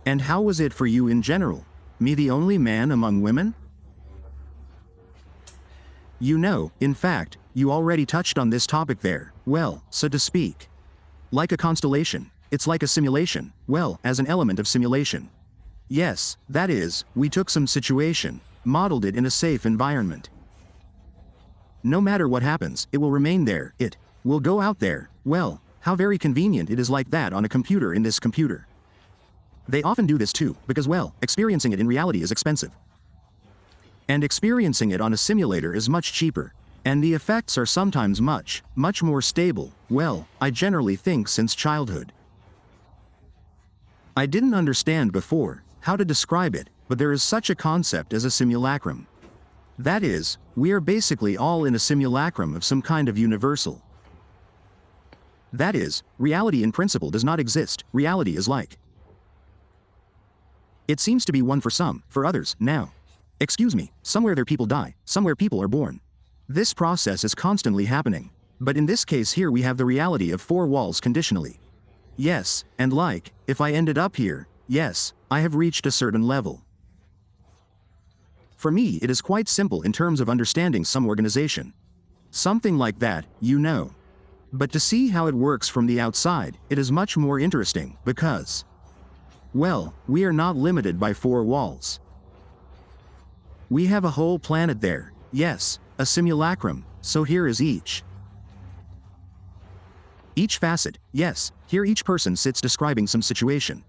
And how was it for you in general? Me the only man among women? You know, in fact, you already touched on this topic there, well, so to speak. Like a constellation, it's like a simulation, well, as an element of simulation. Yes, that is, we took some situation, modeled it in a safe environment. No matter what happens, it will remain there, it will go out there, well, how very convenient it is like that on a computer in this computer. They often do this too, because well, experiencing it in reality is expensive. And experiencing it on a simulator is much cheaper. And the effects are sometimes much more stable, well, I generally think since childhood. I didn't understand before how to describe it, but there is such a concept as a simulacrum. That is, we are basically all in a simulacrum of some kind of universal. That is, reality in principle does not exist, reality is like. It seems to be one for some, for others, now. Excuse me, somewhere there people die, somewhere people are born. This process is constantly happening. But in this case here we have the reality of four walls conditionally. Yes, and like, if I ended up here, yes, I have reached a certain level. For me it is quite simple in terms of understanding some organization. Something like that, you know. But to see how it works from the outside, it is much more interesting, because, well, we are not limited by four walls. We have a whole planet there, yes, a simulacrum, so here is each facet, yes, here each person sits describing some situation.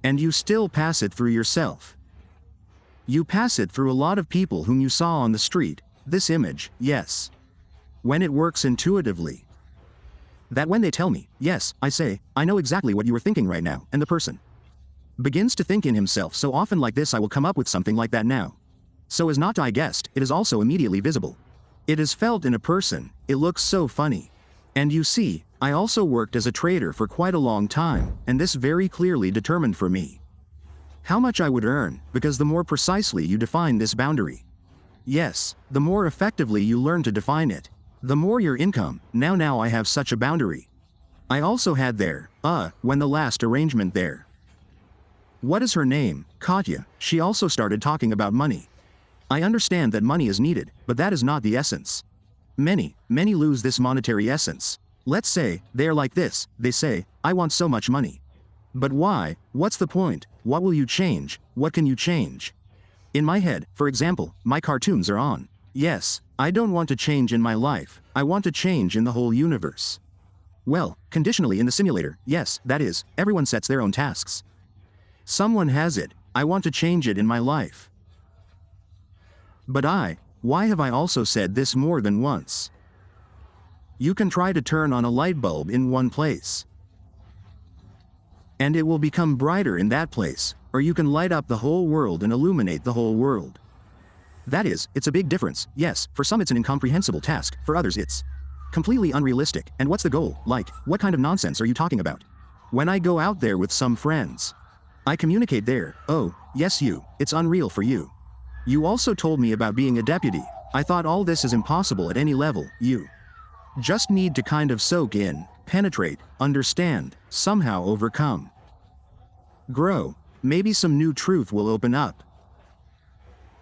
And you still pass it through yourself. You pass it through a lot of people whom you saw on the street, this image, yes. When it works intuitively. That when they tell me, yes, I say, I know exactly what you are thinking right now, and the person begins to think in himself so often like this I will come up with something like that now. So as not to I guessed, it is also immediately visible. It is felt in a person, it looks so funny. And you see, I also worked as a trader for quite a long time, and this very clearly determined for me how much I would earn, because the more precisely you define this boundary. Yes, the more effectively you learn to define it, the more your income, now I have such a boundary. I also had there, when the last arrangement there. What is her name? Katya, she also started talking about money. I understand that money is needed, but that is not the essence. Many lose this monetary essence. Let's say, they are like this, they say, I want so much money. But why? What's the point? What will you change? What can you change? In my head, for example, my cartoons are on. Yes, I don't want to change in my life, I want to change in the whole universe. Well, conditionally in the simulator, yes, that is, everyone sets their own tasks. Someone has it, I want to change it in my life. But why have I also said this more than once? You can try to turn on a light bulb in one place. And it will become brighter in that place, or you can light up the whole world and illuminate the whole world. That is, it's a big difference, yes, for some it's an incomprehensible task, for others it's completely unrealistic, and what's the goal, like, what kind of nonsense are you talking about? When I go out there with some friends, I communicate there, oh, yes it's unreal for you. You also told me about being a deputy, I thought all this is impossible at any level, you just need to kind of soak in, penetrate, understand, somehow overcome. Grow, maybe some new truth will open up.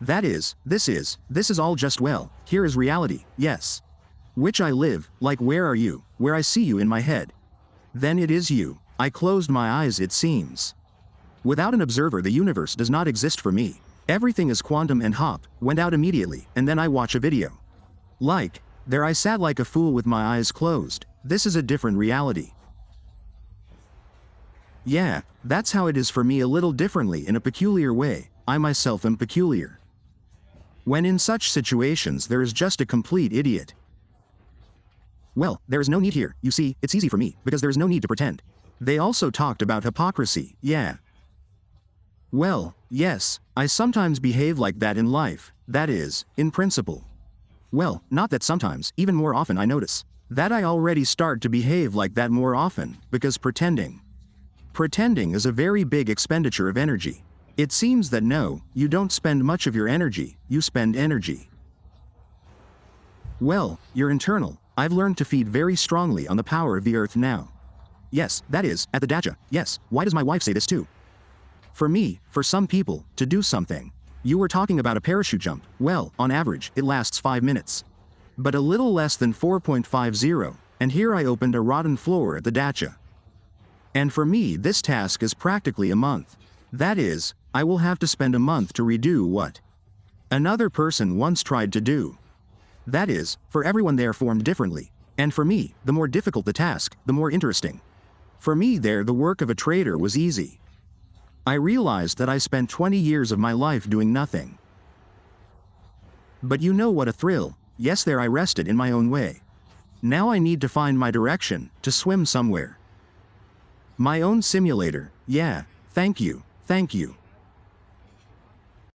That is, this is all just well, here is reality, yes. Which I live, like where are you, where I see you in my head. Then it is you, I closed my eyes it seems. Without an observer the universe does not exist for me. Everything is quantum and hop, went out immediately, and then I watch a video. Like, there I sat like a fool with my eyes closed, this is a different reality. Yeah, that's how it is for me a little differently in a peculiar way, I myself am peculiar. When in such situations there is just a complete idiot. Well, there is no need here, you see, it's easy for me, because there is no need to pretend. They also talked about hypocrisy, yeah. Well, yes, I sometimes behave like that in life, that is, in principle. Well, not that sometimes, even more often I notice that I already start to behave like that more often, because pretending is a very big expenditure of energy. It seems that no, you don't spend much of your energy, you spend energy. Well, your internal, I've learned to feed very strongly on the power of the earth now. Yes, that is, at the dacha, yes, why does my wife say this too? For me, for some people, to do something. You were talking about a parachute jump. Well, on average, it lasts 5 minutes. But a little less than 4.50, and here I opened a rotten floor at the dacha. And for me, this task is practically a month. That is, I will have to spend a month to redo what another person once tried to do. That is, for everyone there formed differently. And for me, the more difficult the task, the more interesting. For me there, the work of a trader was easy. I realized that I spent 20 years of my life doing nothing. But you know what a thrill. Yes, there I rested in my own way. Now I need to find my direction, to swim somewhere. My own simulator, yeah, thank you, thank you.